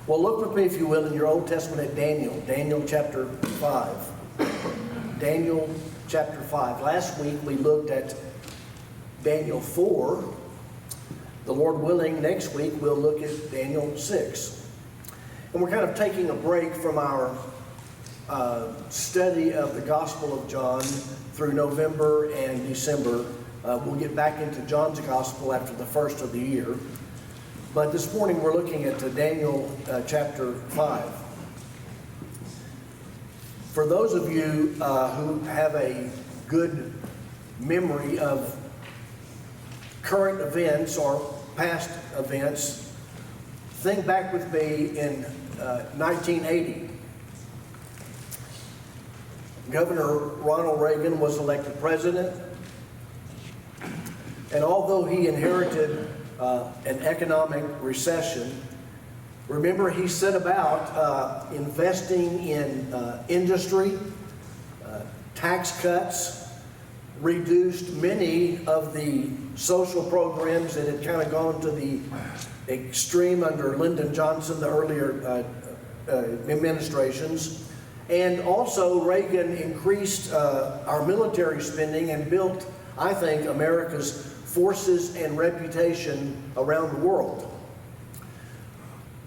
Well, look with me, if you will, in your Old Testament at Daniel chapter 5. Daniel chapter 5. Last week we looked at Daniel 4. The Lord willing, next week we'll look at Daniel 6. And we're kind of taking a break from our study of the Gospel of John through November and December. We'll get back into John's Gospel after the first of the year. But this morning we're looking at Daniel chapter 5. For those of you who have a good memory of current events or past events, think back with me in 1980. Governor Ronald Reagan was elected president, and although he inherited an economic recession, remember he set about investing in industry, tax cuts, reduced many of the social programs that had kind of gone to the extreme under Lyndon Johnson, the earlier administrations. And also Reagan increased our military spending and built, I think, America's forces and reputation around the world.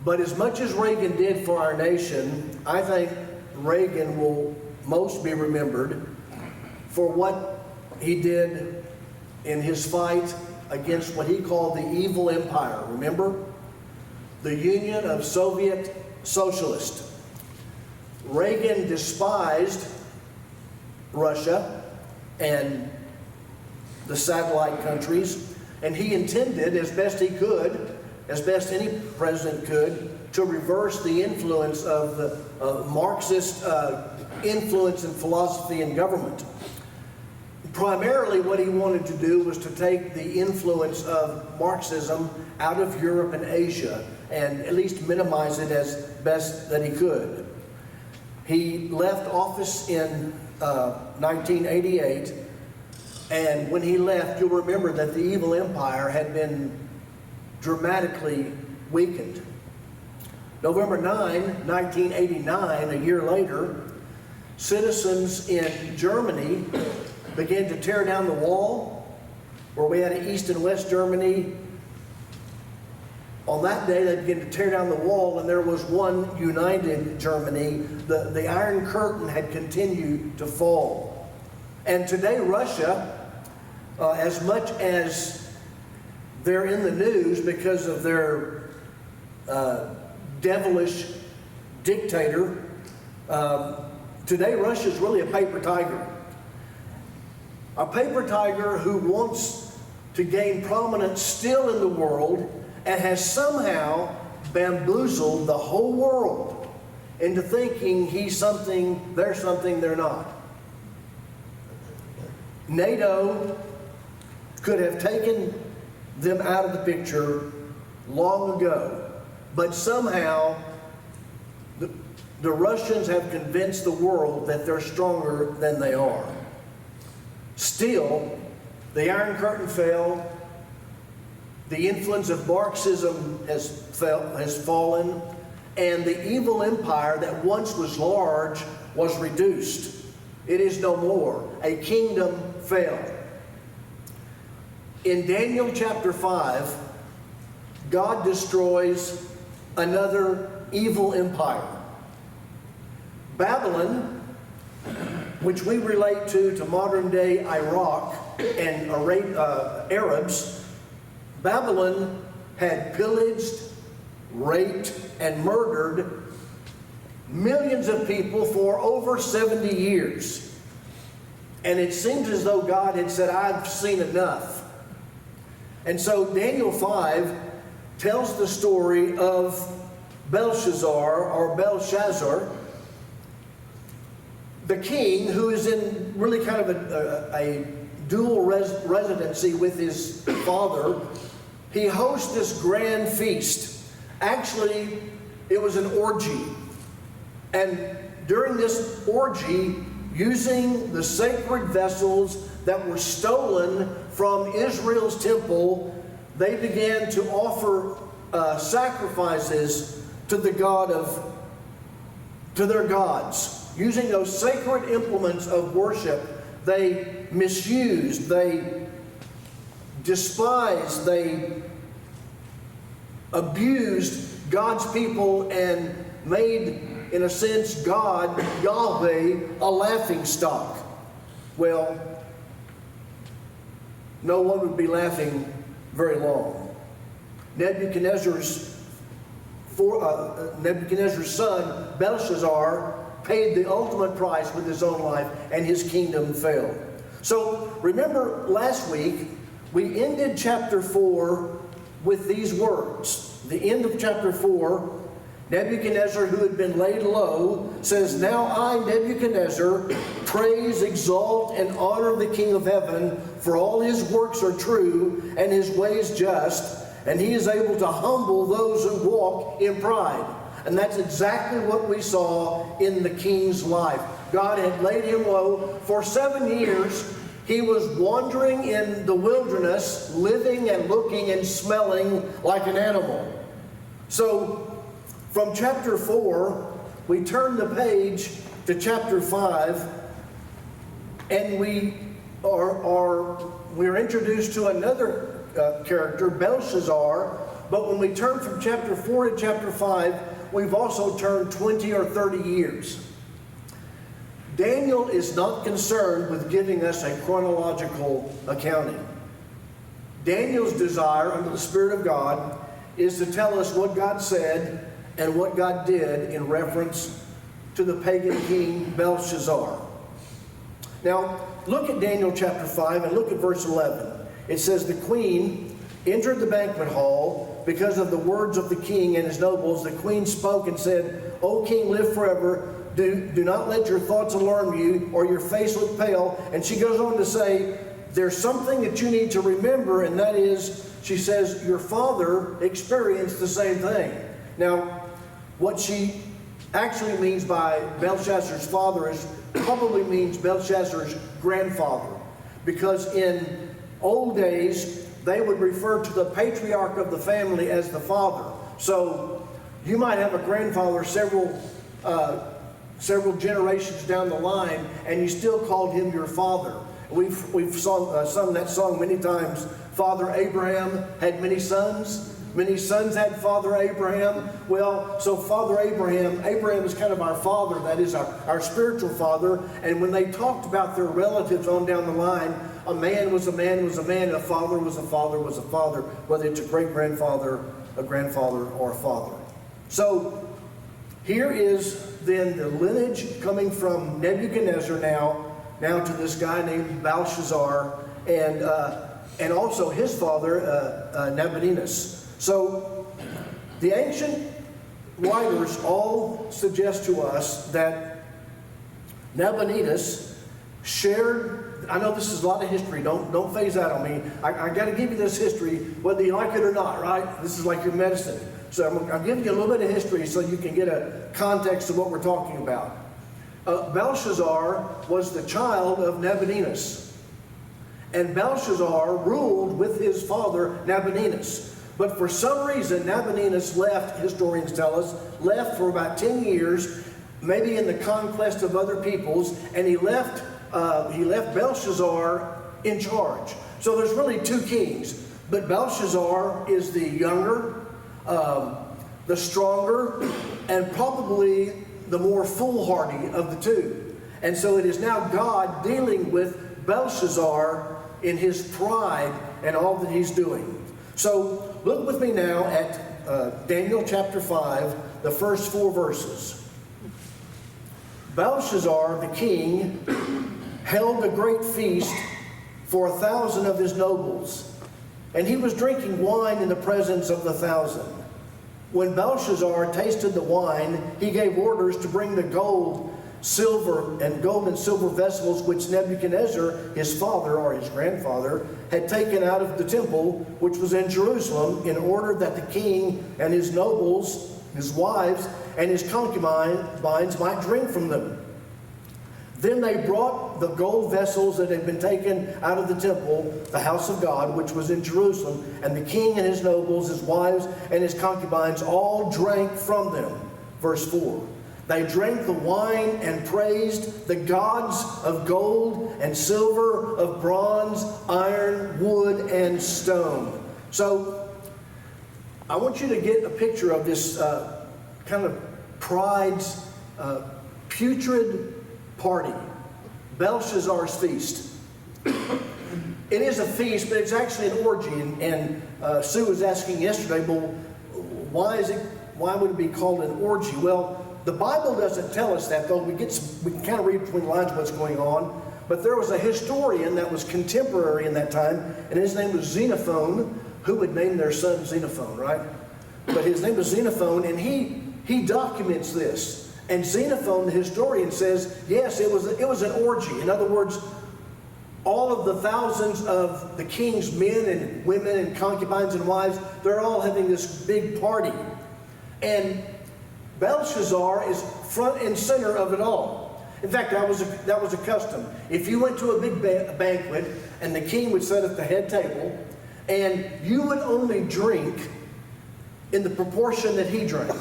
But as much as Reagan did for our nation, I think Reagan will most be remembered for what he did in his fight against what he called the evil empire. Remember? The Union of Soviet Socialists. Reagan despised Russia and the satellite countries, and he intended, as best he could, as best any president could, to reverse the influence of the Marxist influence in philosophy and government. Primarily what he wanted to do was to take the influence of Marxism out of Europe and Asia and at least minimize it as best that he could. He left office in 1988, and when he left, you'll remember that the evil empire had been dramatically weakened. November 9, 1989, a year later, citizens in Germany began to tear down the wall, where we had East and West Germany. On that day, they began to tear down the wall, and there was one united Germany. The Iron Curtain had continued to fall. And today, Russia, as much as they're in the news because of their devilish dictator, today Russia is really a paper tiger. A paper tiger who wants to gain prominence still in the world and has somehow bamboozled the whole world into thinking he's something, they're not. NATO could have taken them out of the picture long ago, but somehow the Russians have convinced the world that they're stronger than they are. Still, the Iron Curtain fell, the influence of Marxism has fallen, and the evil empire that once was large was reduced. It is no more. A kingdom fell. In Daniel chapter 5, God destroys another evil empire. Babylon, which we relate to modern day Iraq and Arabs, Babylon had pillaged, raped, and murdered millions of people for over 70 years. And it seems as though God had said, I've seen enough. And so Daniel 5 tells the story of Belshazzar, the king, who is in really kind of a dual residency with his father. He hosts this grand feast. Actually, it was an orgy. And during this orgy, using the sacred vessels that were stolen from Israel's temple, they began to offer sacrifices to their gods. Using those sacred implements of worship, they misused, they despised, they abused God's people and made, in a sense, God, Yahweh, a laughingstock. Well, no one would be laughing very long. Nebuchadnezzar's son, Belshazzar, paid the ultimate price with his own life, and his kingdom fell. So, remember last week, we ended chapter 4 with these words. The end of chapter 4, Nebuchadnezzar, who had been laid low, says, "Now I, Nebuchadnezzar, praise, exalt, and honor the King of heaven, for all his works are true, and his ways just, and he is able to humble those who walk in pride." And that's exactly what we saw in the king's life. God had laid him low. For 7 years, he was wandering in the wilderness, living and looking and smelling like an animal. So, from chapter 4, we turn the page to chapter 5, and we're introduced to another character, Belshazzar. But when we turn from chapter 4 to chapter 5, we've also turned 20 or 30 years. Daniel is not concerned with giving us a chronological accounting. Daniel's desire, under the Spirit of God, is to tell us what God said and what God did in reference to the pagan king Belshazzar. Now, look at Daniel chapter 5 and look at verse 11. It says, "The queen entered the banquet hall because of the words of the king and his nobles. The queen spoke and said, 'O king, live forever. Do not let your thoughts alarm you or your face look pale.'" And she goes on to say, there's something that you need to remember, and that is, she says, your father experienced the same thing. Now, what she actually means by Belshazzar's father is probably means Belshazzar's grandfather. Because in old days, they would refer to the patriarch of the family as the father. So you might have a grandfather several generations down the line, and you still called him your father. We've sung that song many times. Father Abraham had many sons. Many sons had Father Abraham. Well, so Father Abraham is kind of our father, that is our spiritual father. And when they talked about their relatives on down the line, a man was a man was a man, a father was a father was a father, whether it's a great-grandfather, a grandfather, or a father. So here is then the lineage coming from Nebuchadnezzar now to this guy named Belshazzar, and also his father, Nabonidus. So the ancient writers all suggest to us that Nabonidus shared, I know this is a lot of history, don't phase out on me. I got to give you this history, whether you like it or not, right? This is like your medicine. So I'm giving you a little bit of history so you can get a context of what we're talking about. Belshazzar was the child of Nabonidus. And Belshazzar ruled with his father Nabonidus. But for some reason, Nabonidus left, historians tell us, left for about 10 years, maybe in the conquest of other peoples, and he left Belshazzar in charge. So there's really two kings. But Belshazzar is the younger, the stronger, and probably the more foolhardy of the two. And so it is now God dealing with Belshazzar in his pride and all that he's doing. So look with me now at Daniel chapter 5, the first 4 verses. Belshazzar, the king, held a great feast for 1,000 of his nobles, and he was drinking wine in the presence of the 1,000. When Belshazzar tasted the wine, he gave orders to bring the gold and silver vessels which Nebuchadnezzar, his father or his grandfather, had taken out of the temple which was in Jerusalem, in order that the king and his nobles, his wives, and his concubines might drink from them. Then they brought the gold vessels that had been taken out of the temple, the house of God, which was in Jerusalem, and the king and his nobles, his wives, and his concubines all drank from them. Verse 4. They drank the wine and praised the gods of gold and silver, of bronze, iron, wood, and stone. So, I want you to get a picture of this kind of pride's putrid party, Belshazzar's feast. It is a feast, but it's actually an orgy. And Sue was asking yesterday, well, why would it be called an orgy? Well, the Bible doesn't tell us that, though. We can kind of read between the lines what's going on. But there was a historian that was contemporary in that time, and his name was Xenophon. Who would name their son Xenophon, right? But his name was Xenophon, and he documents this. And Xenophon, the historian, says, yes, it was an orgy. In other words, all of the thousands of the king's men and women and concubines and wives, they're all having this big party. And Belshazzar is front and center of it all. In fact, that was a custom. If you went to a big banquet and the king would sit at the head table, and you would only drink in the proportion that he drank.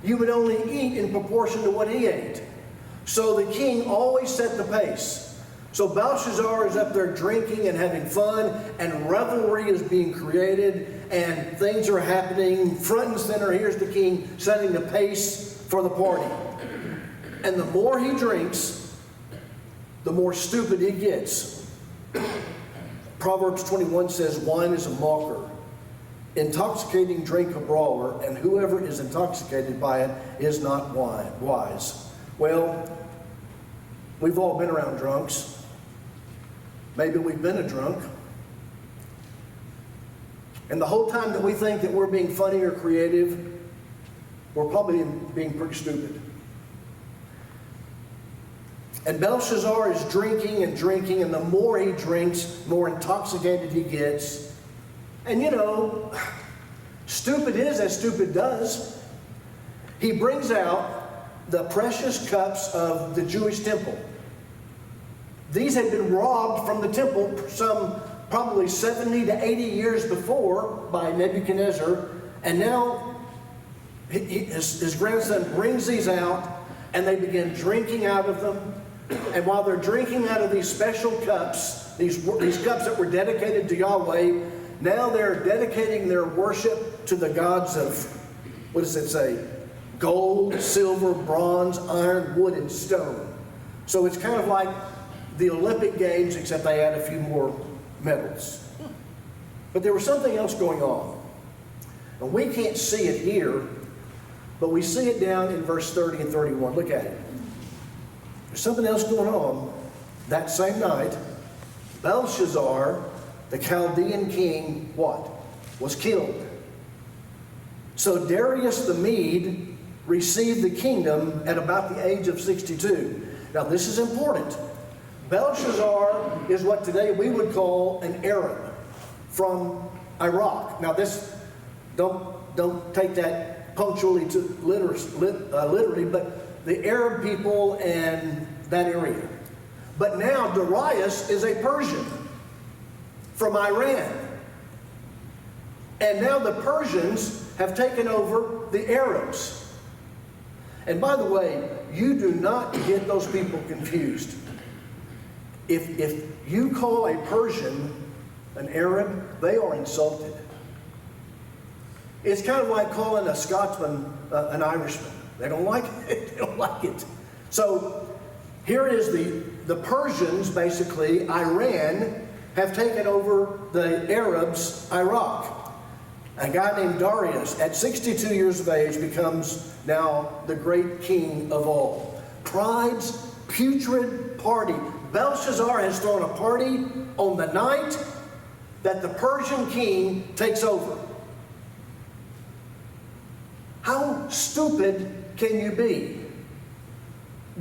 You would only eat in proportion to what he ate. So the king always set the pace. So Belshazzar is up there drinking and having fun, and revelry is being created, and things are happening front and center. Here's the king setting the pace for the party. And the more he drinks, the more stupid he gets. Proverbs 21 says, wine is a mocker, intoxicating drink a brawler, and whoever is intoxicated by it is not wise. Well, we've all been around drunks. Maybe we've been a drunk. And the whole time that we think that we're being funny or creative, we're probably being pretty stupid. And Belshazzar is drinking and drinking, and the more he drinks, the more intoxicated he gets. And you know, stupid is as stupid does. He brings out the precious cups of the Jewish temple. These had been robbed from the temple some probably 70 to 80 years before by Nebuchadnezzar. And now his grandson brings these out, and they begin drinking out of them. And while they're drinking out of these special cups, these cups that were dedicated to Yahweh, now they're dedicating their worship to the gods of, what does it say? Gold, silver, bronze, iron, wood, and stone. So it's kind of like the Olympic Games, except they add a few more medals. But there was something else going on. And we can't see it here, but we see it down in verse 30 and 31. Look at it. There's something else going on. That same night, Belshazzar, the Chaldean king, what? Was killed. So Darius the Mede received the kingdom at about the age of 62. Now this is important. Belshazzar is what today we would call an Arab from Iraq. Now this, don't take that punctually to literally, but the Arab people and that area. But now Darius is a Persian from Iran. And now the Persians have taken over the Arabs. And by the way, you do not get those people confused. If you call a Persian an Arab, they are insulted. It's kind of like calling a Scotsman an Irishman. They don't like it. They don't like it. So here is the Persians, basically, Iran, have taken over the Arabs, Iraq. A guy named Darius, at 62 years of age, becomes now the great king of all. Pride's putrid party. Belshazzar has thrown a party on the night that the Persian king takes over. How stupid can you be?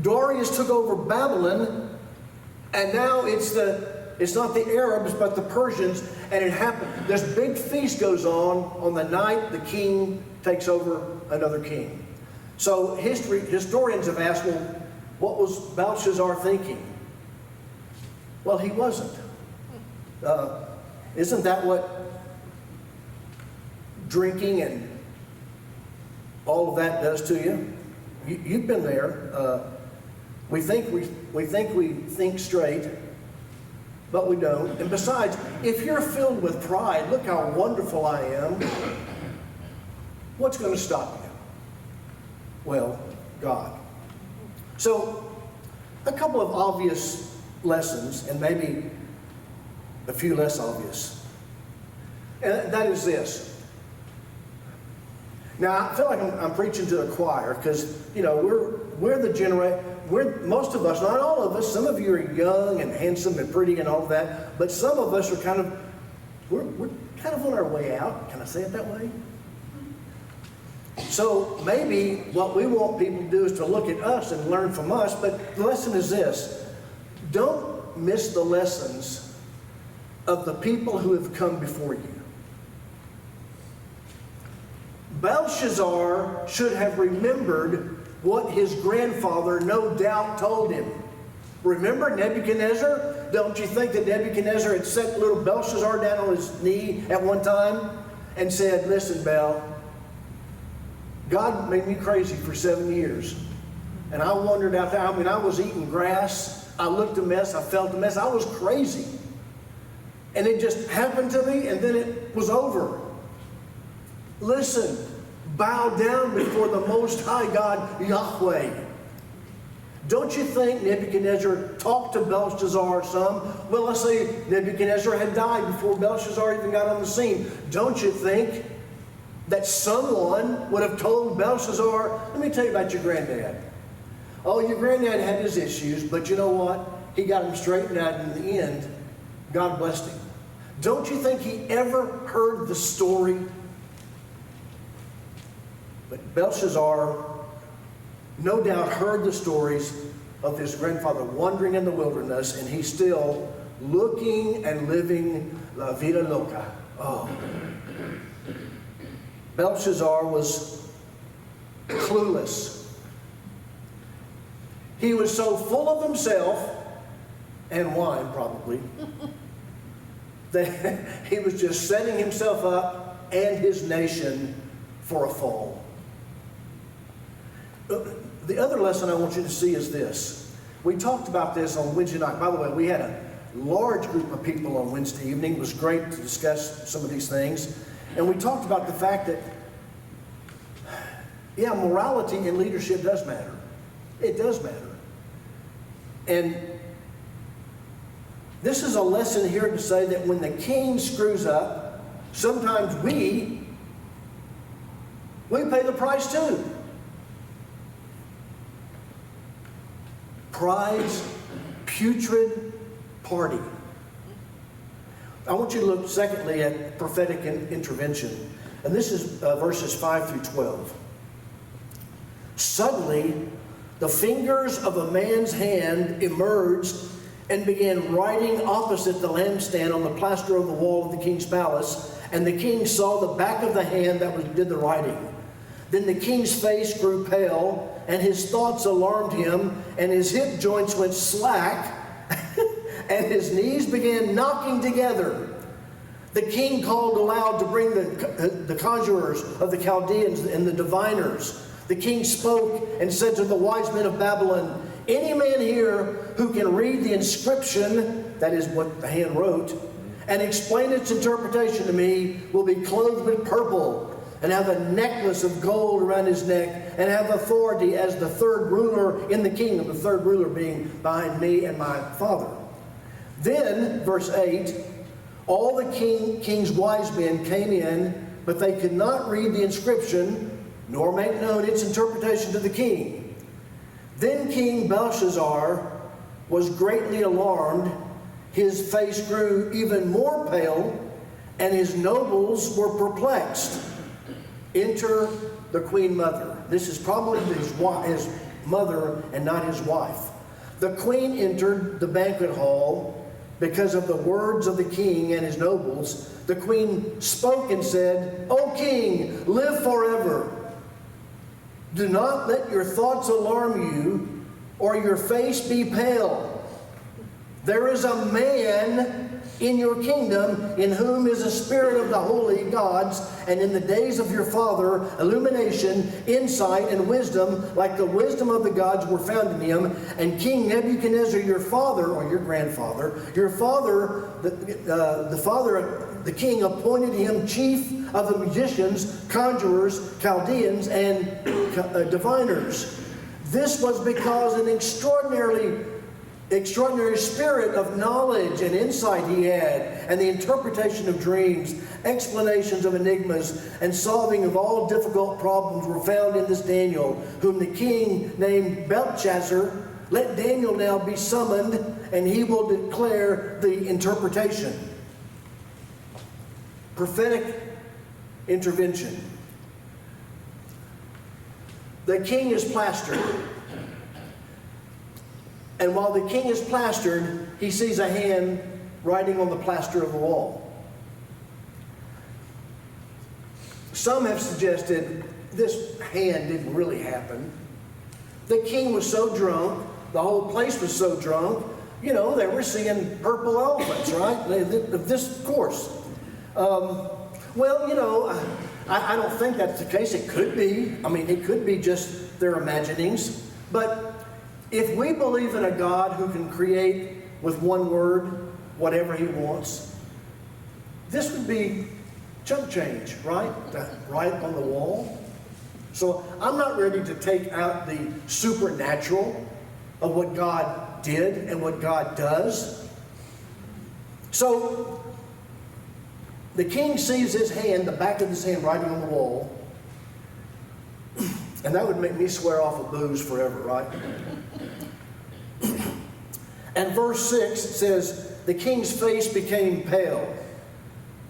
Darius took over Babylon, and now it's not the Arabs but the Persians, and it happened. This big feast goes on the night the king takes over another king. So historians have asked, well, What was Belshazzar thinking? Well, he wasn't. Isn't that what drinking and all of that does to you? You've been there. We think we think straight, but we don't. And besides, if you're filled with pride, look how wonderful I am, what's going to stop you? Well, God. So, a couple of obvious lessons, and maybe a few less obvious. And that is this. Now, I feel like I'm preaching to the choir because, you know, we're the generation, most of us, not all of us, some of you are young and handsome and pretty and all of that, but some of us are we're kind of on our way out. Can I say it that way? So maybe what we want people to do is to look at us and learn from us, but the lesson is this. Don't miss the lessons of the people who have come before you. Belshazzar should have remembered what his grandfather no doubt told him. Remember Nebuchadnezzar? Don't you think that Nebuchadnezzar had set little Belshazzar down on his knee at one time and said, listen, Bel, God made me crazy for 7 years. And I wandered out there. I mean, I was eating grass. I looked a mess. I felt a mess. I was crazy. And it just happened to me, and then it was over. Listen, bow down before the Most High God, Yahweh. Don't you think Nebuchadnezzar talked to Belshazzar some? Well, let's say Nebuchadnezzar had died before Belshazzar even got on the scene. Don't you think that someone would have told Belshazzar, let me tell you about your granddad. Oh, your granddad had his issues, but you know what? He got them straightened out, and in the end, God blessed him. Don't you think he ever heard the story? But Belshazzar no doubt heard the stories of his grandfather wandering in the wilderness, and he's still looking and living la vida loca. Oh. Belshazzar was clueless. He was so full of himself, and wine probably, that he was just setting himself up and his nation for a fall. The other lesson I want you to see is this. We talked about this on Wednesday night. By the way, we had a large group of people on Wednesday evening. It was great to discuss some of these things. And we talked about the fact that, yeah, morality in leadership does matter. It does matter. And this is a lesson here to say that when the king screws up, sometimes we pay the price too. Pride's putrid party. I want you to look secondly at prophetic intervention. And this is verses 5 through 12. Suddenly, the fingers of a man's hand emerged and began writing opposite the lampstand on the plaster of the wall of the king's palace. And the king saw the back of the hand that did the writing. Then the king's face grew pale, and his thoughts alarmed him, and his hip joints went slack, and his knees began knocking together. The king called aloud to bring the conjurers of the Chaldeans and the diviners. The king spoke and said to the wise men of Babylon, any man here who can read the inscription, that is what the hand wrote, and explain its interpretation to me will be clothed with purple and have a necklace of gold around his neck and have authority as the third ruler in the kingdom, the third ruler being behind me and my father. Then, verse 8, all the king's wise men came in, but they could not read the inscription nor make known its interpretation to the king. Then King Belshazzar was greatly alarmed. His face grew even more pale, and his nobles were perplexed. Enter the queen mother. This is probably his mother and not his wife. The queen entered the banquet hall because of the words of the king and his nobles. The queen spoke and said, O king, live forever. Do not let your thoughts alarm you or your face be pale. There is a man in your kingdom in whom is a spirit of the holy gods, and in the days of your father, illumination, insight, and wisdom, like the wisdom of the gods were found in him. And King Nebuchadnezzar, your father, or your grandfather, your father, the king appointed him chief of the magicians, conjurers, Chaldeans, and diviners. This was because an extraordinary spirit of knowledge and insight he had, and the interpretation of dreams, explanations of enigmas, and solving of all difficult problems were found in this Daniel, whom the king named Belshazzar. Let Daniel now be summoned, and he will declare the interpretation. Prophetic intervention. The king is plastered. And while the king is plastered, he sees a hand writing on the plaster of the wall. Some have suggested this hand didn't really happen. The king was so drunk, the whole place was so drunk, they were seeing purple elephants, right? This course. I don't think that's the case. It could be. It could be just their imaginings. But if we believe in a God who can create with one word whatever he wants, this would be chump change, right? Right on the wall. So I'm not ready to take out the supernatural of what God did and what God does. So the king sees his hand, the back of his hand writing on the wall, and that would make me swear off of booze forever, right? And verse 6 says, the king's face became pale,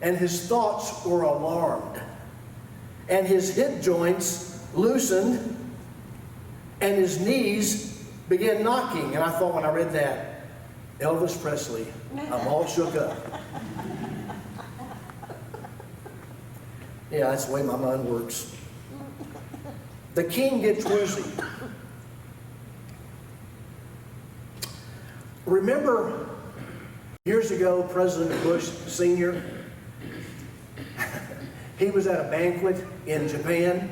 and his thoughts were alarmed, and his hip joints loosened, and his knees began knocking. And I thought when I read that, Elvis Presley, I'm all shook up. Yeah, that's the way my mind works. The king gets woozy. Remember years ago, President Bush Sr., he was at a banquet in Japan,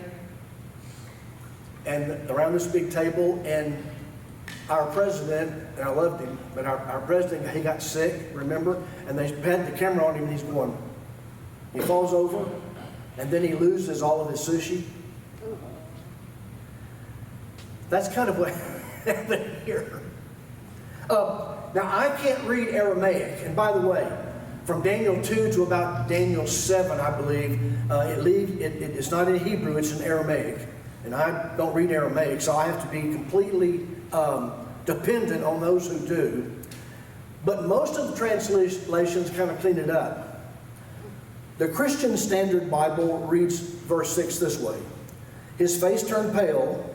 and around this big table, and our president, and I loved him, but our president, he got sick, remember? And they had the camera on him, and he's going, he falls over, and then he loses all of his sushi. That's kind of what happened here. Now, I can't read Aramaic, and by the way, from Daniel 2 to about Daniel 7, I believe, it's not in Hebrew, it's in Aramaic. And I don't read Aramaic, so I have to be completely dependent on those who do. But most of the translations kind of clean it up. The Christian Standard Bible reads verse 6 this way. His face turned pale,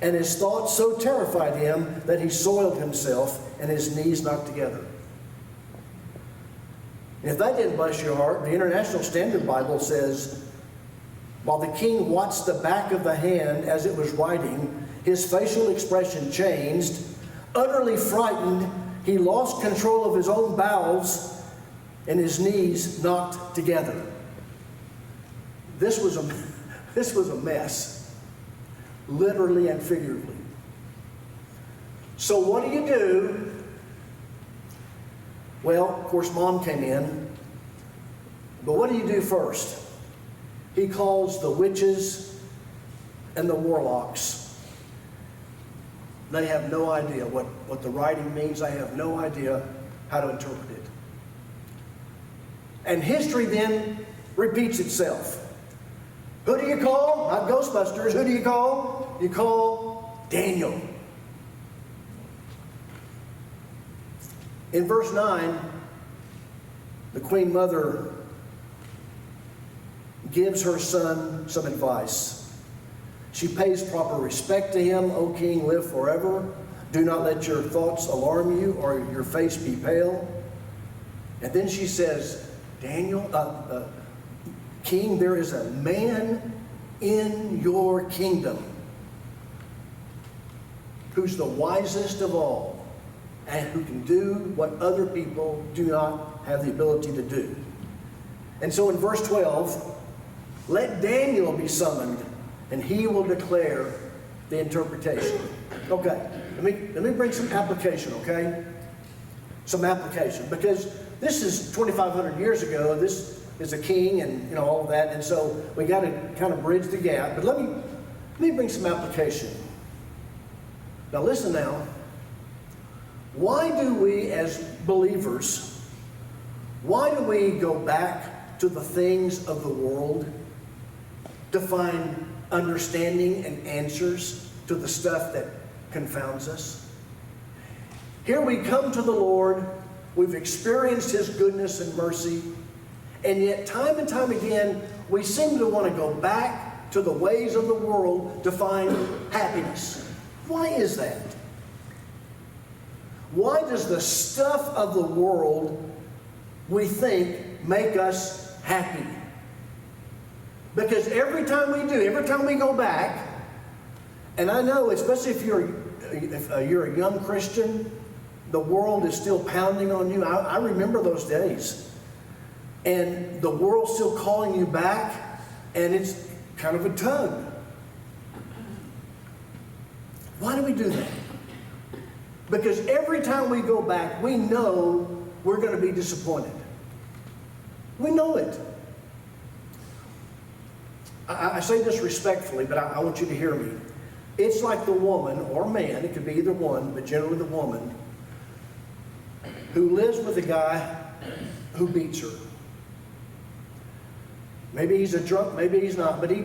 and his thoughts so terrified him that he soiled himself, and his knees knocked together. And if that didn't bless your heart, the International Standard Bible says, while the king watched the back of the hand as it was writing, his facial expression changed. Utterly frightened, he lost control of his own bowels, and his knees knocked together. This was a mess, literally and figuratively. So what do? Well, of course, Mom came in. But what do you do first? He calls the witches and the warlocks. They have no idea what the writing means. They have no idea how to interpret it. And history then repeats itself. Who do you call? Not Ghostbusters. Who do you call? You call Daniel. In verse 9, the Queen Mother gives her son some advice. She pays proper respect to him. O king, live forever. Do not let your thoughts alarm you or your face be pale. And then she says, Daniel, king, there is a man in your kingdom. who's the wisest of all, and who can do what other people do not have the ability to do. And so in verse 12, let Daniel be summoned, and he will declare the interpretation. Okay, let me bring some application, okay? Some application, because this is 2,500 years ago. This is a king and all of that, and so we got to kind of bridge the gap. But let me bring some application. Now listen now. Why do we as believers, why do we go back to the things of the world to find understanding and answers to the stuff that confounds us? Here we come to the Lord, we've experienced His goodness and mercy, and yet time and time again, we seem to want to go back to the ways of the world to find happiness. Why is that? Why does the stuff of the world, we think, make us happy? Because every time we do, every time we go back, and I know, especially if you're a young Christian, the world is still pounding on you. I remember those days. And the world's still calling you back, and it's kind of a tug. Why do we do that? Because every time we go back, we know we're going to be disappointed. We know it. I say this respectfully, but I want you to hear me. It's like the woman or man, it could be either one, but generally the woman, who lives with a guy who beats her. Maybe he's a drunk, maybe he's not, but he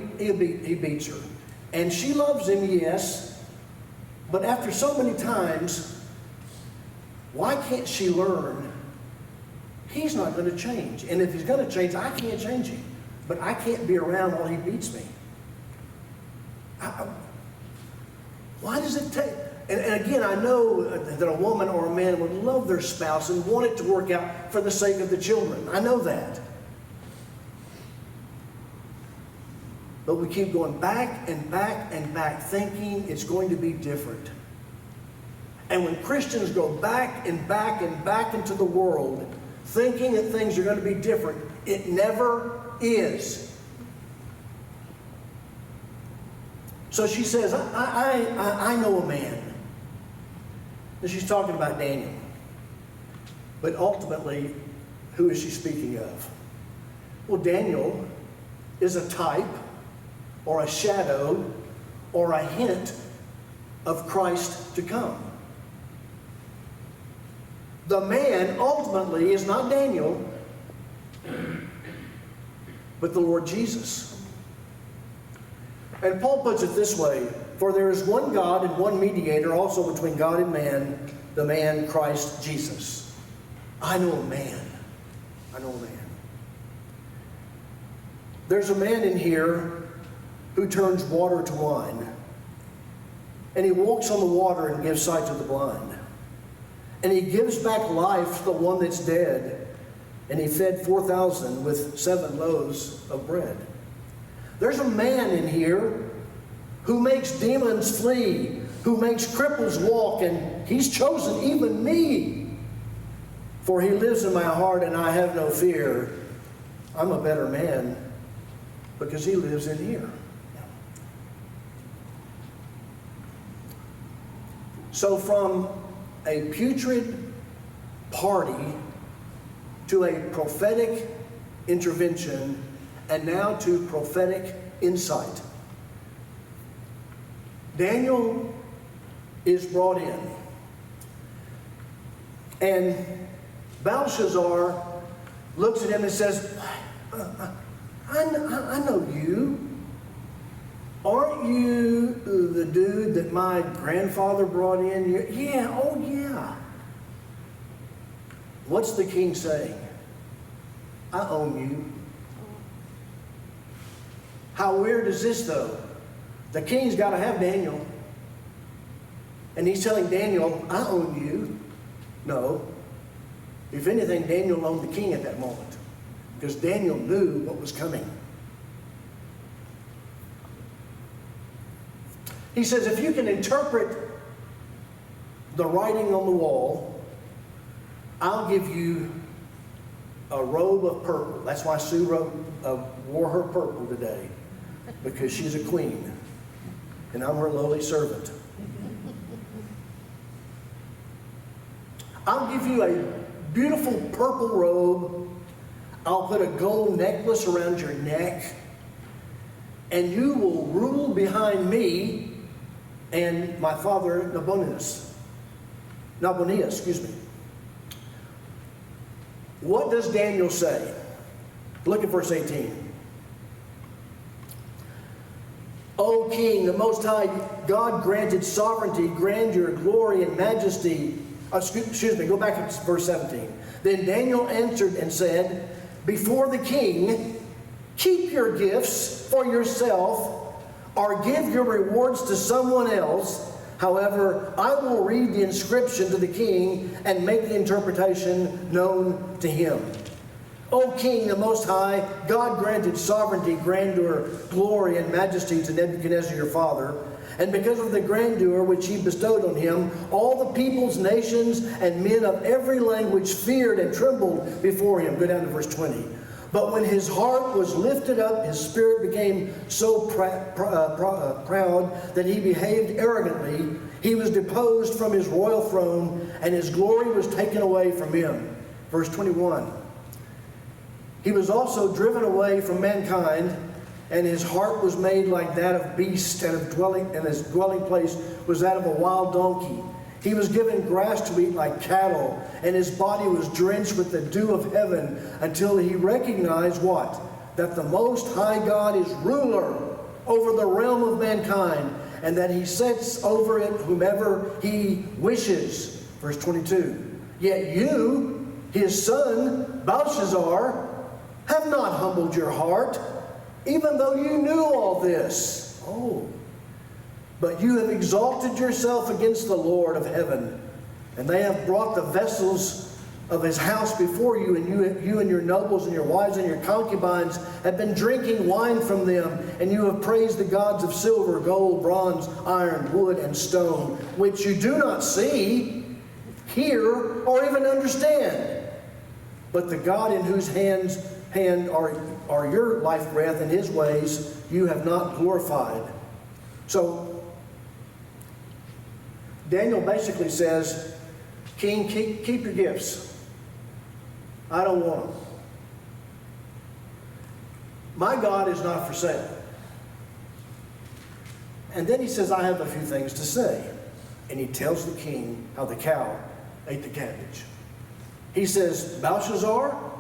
beats her. And she loves him, yes, but after so many times, why can't she learn he's not going to change? And if he's going to change, I can't change him. But I can't be around while he beats me. Why does it take... And again, I know that a woman or a man would love their spouse and want it to work out for the sake of the children. I know that. But we keep going back and back and back, thinking it's going to be different. And when Christians go back and back and back into the world, thinking that things are going to be different, it never is. So she says, I know a man. And she's talking about Daniel. But ultimately, who is she speaking of? Well, Daniel is a type or a shadow or a hint of Christ to come. The man ultimately is not Daniel, but the Lord Jesus. And Paul puts it this way, for there is one God and one mediator also between God and man, the man Christ Jesus. I know a man. I know a man. There's a man in here who turns water to wine. And he walks on the water and gives sight to the blind. And he gives back life to the one that's dead. And he fed 4,000 with 7 loaves of bread. There's a man in here who makes demons flee, who makes cripples walk, and he's chosen even me. For he lives in my heart and I have no fear. I'm a better man because he lives in here. So from a putrid party to a prophetic intervention, and now to prophetic insight. Daniel is brought in. And Belshazzar looks at him and says, I know you. Aren't you the dude that my grandfather brought in? Yeah, oh yeah. What's the king saying? I own you. How weird is this, though? The king's got to have Daniel. And he's telling Daniel, I own you. No. If anything, Daniel owned the king at that moment. Because Daniel knew what was coming. He says, if you can interpret the writing on the wall, I'll give you a robe of purple. That's why Sue wore her purple today, because she's a queen, and I'm her lowly servant. I'll give you a beautiful purple robe. I'll put a gold necklace around your neck, and you will rule behind me and my father Nabonidus. Excuse me. What does Daniel say? Look at verse 18. O King, the Most High, God granted sovereignty, grandeur, glory, and majesty. Excuse me, go back to verse 17. Then Daniel answered and said, before the king, keep your gifts for yourself, or give your rewards to someone else. However, I will read the inscription to the king and make the interpretation known to him. O King, the Most High, God granted sovereignty, grandeur, glory, and majesty to Nebuchadnezzar your father. And because of the grandeur which he bestowed on him, all the peoples, nations, and men of every language feared and trembled before him. Go down to verse 20. But when his heart was lifted up, his spirit became so proud that he behaved arrogantly. He was deposed from his royal throne, and his glory was taken away from him. Verse 21. He was also driven away from mankind, and his heart was made like that of beasts, and his dwelling place was that of a wild donkey. He was given grass to eat like cattle, and his body was drenched with the dew of heaven, until he recognized what? That the Most High God is ruler over the realm of mankind, and that he sets over it whomever he wishes. Verse 22. Yet you, his son, Belshazzar, have not humbled your heart, even though you knew all this. Oh, but you have exalted yourself against the Lord of heaven, and they have brought the vessels of his house before you, and you and your nobles and your wives and your concubines have been drinking wine from them, and you have praised the gods of silver, gold, bronze, iron, wood, and stone, which you do not see, hear, or even understand. But the God in whose hand are your life breath, and his ways you have not glorified. So Daniel basically says, King, keep your gifts. I don't want them. My God is not for sale. And then he says, I have a few things to say. And he tells the king how the cow ate the cabbage. He says, Belshazzar,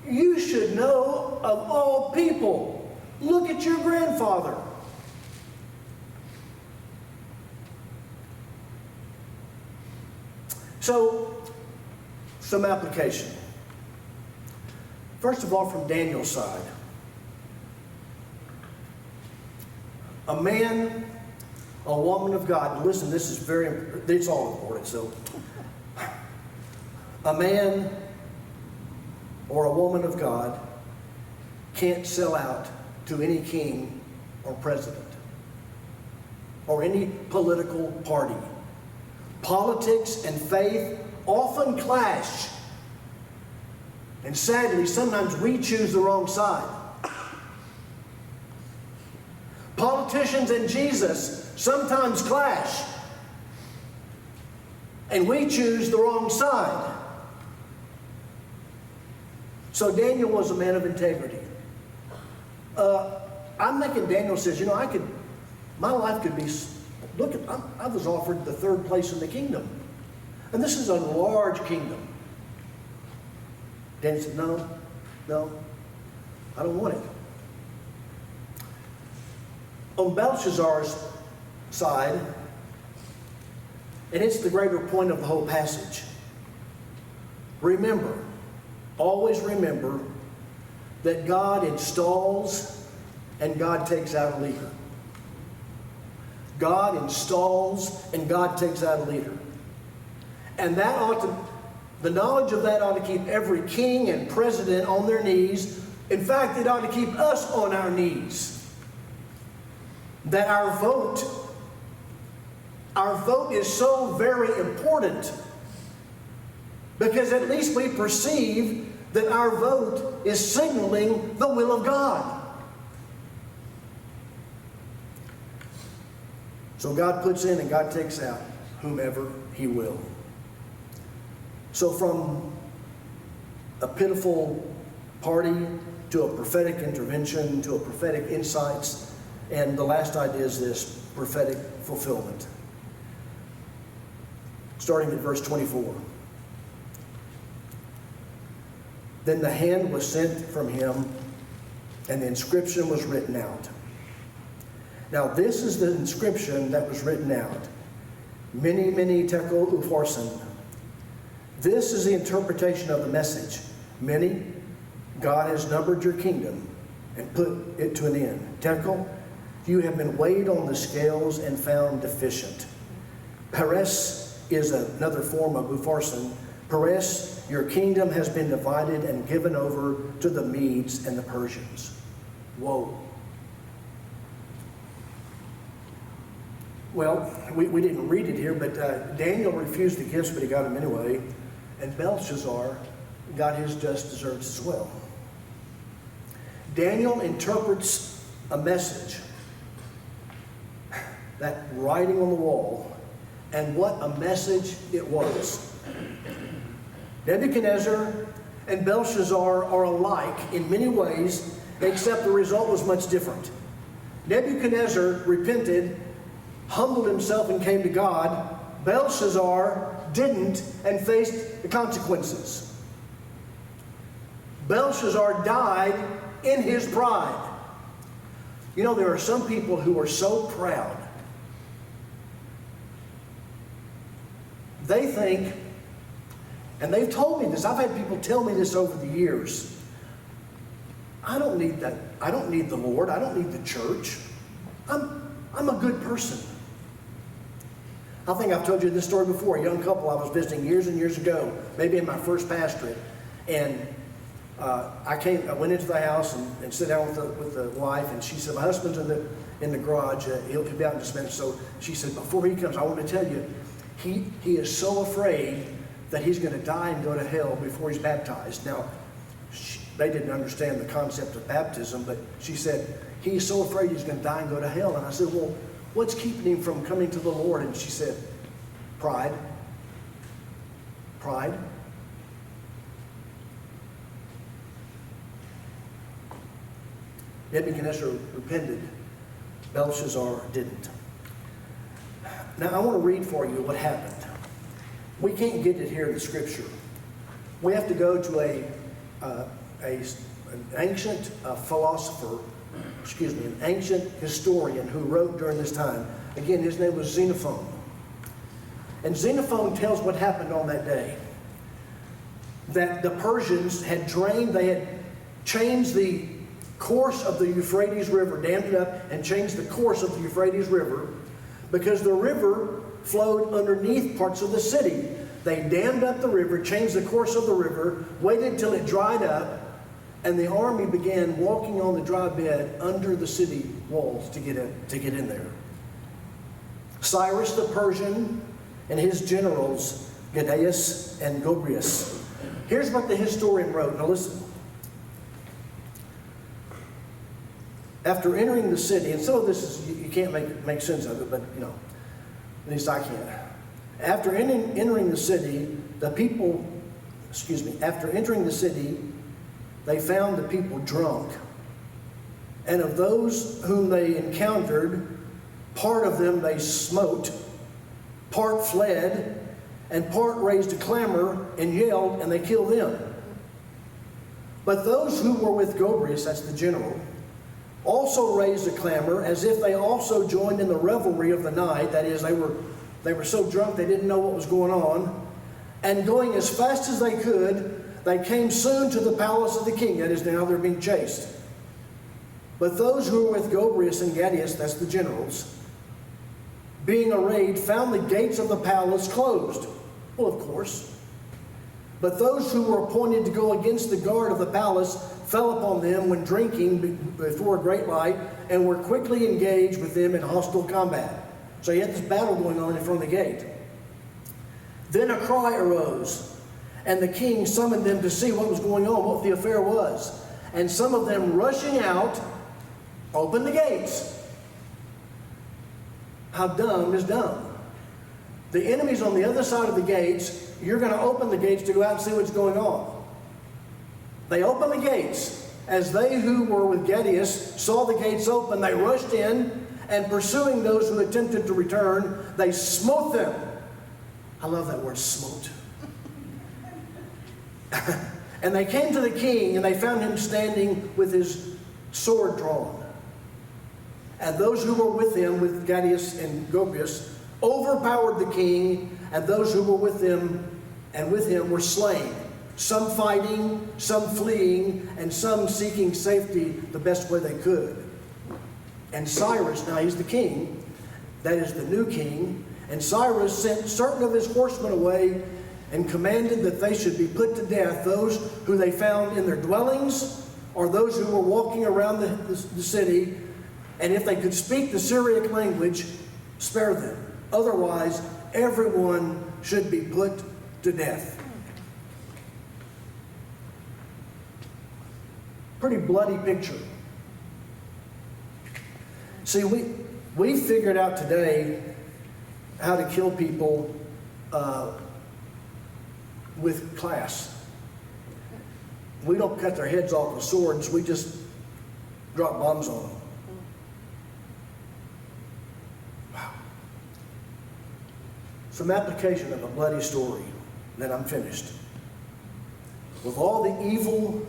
you should know of all people. Look at your grandfather. So, some application. First of all, from Daniel's side. A man, a woman of God. Listen, this is it's all important. So, a man or a woman of God can't sell out to any king or president or any political party. Politics and faith often clash. And sadly, sometimes we choose the wrong side. Politicians and Jesus sometimes clash. And we choose the wrong side. So Daniel was a man of integrity. I'm thinking Daniel says, my life could be, I was offered the third place in the kingdom. And this is a large kingdom. Daniel said, no, I don't want it. On Belshazzar's side, and it's the greater point of the whole passage, always remember that God installs and God takes out a leader. God installs and God takes out a leader. And the knowledge of that ought to keep every king and president on their knees. In fact, it ought to keep us on our knees. That our vote Our vote is so very important because at least we perceive that our vote is signaling the will of God. So God puts in and God takes out whomever He will. So from a pitiful party to a prophetic intervention to a prophetic insights, and the last idea is this: prophetic fulfillment. Starting at verse 24. Then the hand was sent from him, and the inscription was written out. Now this is the inscription that was written out. Mene, mene, tekel, upharsin. This is the interpretation of the message. Mene, God has numbered your kingdom and put it to an end. Tekel, you have been weighed on the scales and found deficient. Peres is another form of upharsin. Peres, your kingdom has been divided and given over to the Medes and the Persians. Whoa. Well, we didn't read it here, but Daniel refused the gifts, but he got them anyway. And Belshazzar got his just deserts as well. Daniel interprets a message, that writing on the wall, and what a message it was. Nebuchadnezzar and Belshazzar are alike in many ways, except the result was much different. Nebuchadnezzar repented, humbled himself, and came to God. Belshazzar didn't and faced the consequences. Belshazzar died in his pride. You know, there are some people who are so proud. They think, and they've told me this, I've had people tell me this over the years, I don't need that. I don't need the Lord. I don't need the church. I'm a good person. I think I've told you this story before. A young couple I was visiting years and years ago, maybe in my first pastorate, and I went into the house and sat down with the wife, and she said, my husband's in the garage. He'll be out in just a minute. So she said, before he comes, I want to tell you, he is so afraid that he's going to die and go to hell before he's baptized. Now, they didn't understand the concept of baptism, but she said, he's so afraid he's going to die and go to hell. And I said, well, what's keeping him from coming to the Lord? And she said, pride. Pride. Nebuchadnezzar repented. Belshazzar didn't. Now, I want to read for you what happened. We can't get it here in the scripture. We have to go to an ancient philosopher, an ancient historian who wrote during this time. Again, his name was Xenophon. And Xenophon tells what happened on that day. That the Persians had they had changed the course of the Euphrates River, dammed it up and changed the course of the Euphrates River because the river flowed underneath parts of the city. They dammed up the river, changed the course of the river, waited till it dried up, and the army began walking on the dry bed under the city walls to get in there. Cyrus the Persian and his generals, Gadaeus and Gobryas. Here's what the historian wrote. Now listen. After entering the city, and some of this is, you can't make sense of it, but you know, at least I can. After entering the city, after entering the city, they found the people drunk. And of those whom they encountered, part of them they smote, part fled, and part raised a clamor and yelled, and they killed them. But those who were with Gobryas, that's the general, also raised a clamor as if they also joined in the revelry of the night. That is, they were so drunk they didn't know what was going on. And going as fast as they could, they came soon to the palace of the king. That is, now they're being chased. But those who were with Gobryas and Gadaeus, that's the generals, being arrayed, found the gates of the palace closed. Well, of course. But those who were appointed to go against the guard of the palace fell upon them when drinking before a great light, and were quickly engaged with them in hostile combat. So you had this battle going on in front of the gate. Then a cry arose, and the king summoned them to see what was going on, what the affair was. And some of them rushing out, opened the gates. How dumb is dumb? The enemy's on the other side of the gates. You're going to open the gates to go out and see what's going on. They opened the gates. As they who were with Gedaliah saw the gates open, they rushed in, and pursuing those who attempted to return, they smote them. I love that word, smote. And they came to the king, and they found him standing with his sword drawn. And those who were with him, with Gedaliah and Gobias, overpowered the king, and those who were with him were slain. Some fighting, some fleeing, and some seeking safety the best way they could. And Cyrus, now he's the king, that is the new king, and Cyrus sent certain of his horsemen away and commanded that they should be put to death, those who they found in their dwellings, or those who were walking around the city, and if they could speak the Syriac language, spare them. Otherwise, everyone should be put to death. Pretty bloody picture. See, we figured out today how to kill people with class. We don't cut their heads off with swords. We just drop bombs on them. Wow. Some application of a bloody story. Then I'm finished. With all the evil,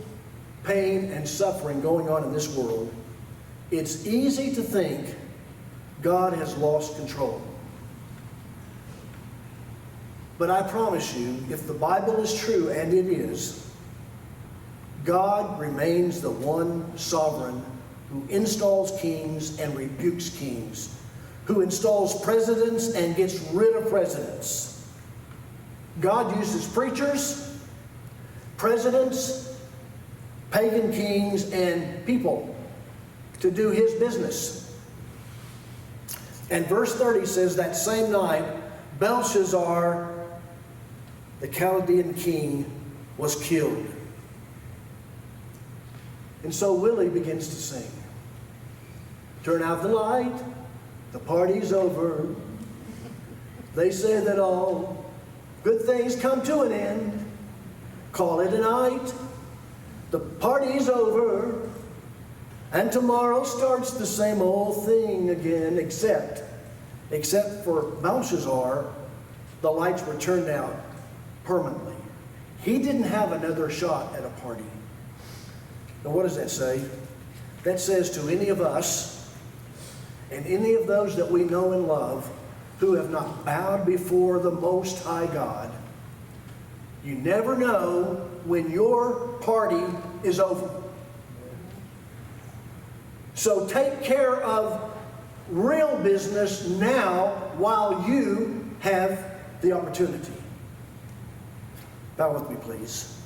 pain, and suffering going on in this world, it's easy to think God has lost control. But I promise you, if the Bible is true, and it is, God remains the one sovereign who installs kings and rebukes kings, who installs presidents and gets rid of presidents. God uses preachers, presidents, pagan kings, and people to do his business. And verse 30 says, that same night, Belshazzar, the Chaldean king, was killed. And so Willie begins to sing. Turn out the light, the party's over. They say that all good things come to an end. Call it a night, the party's over, and tomorrow starts the same old thing again, except for Belshazzar, the lights were turned out permanently. He didn't have another shot at a party. Now what does that say? That says to any of us, and any of those that we know and love, who have not bowed before the Most High God, you never know when your party is over. So take care of real business now while you have the opportunity. Bow with me, please.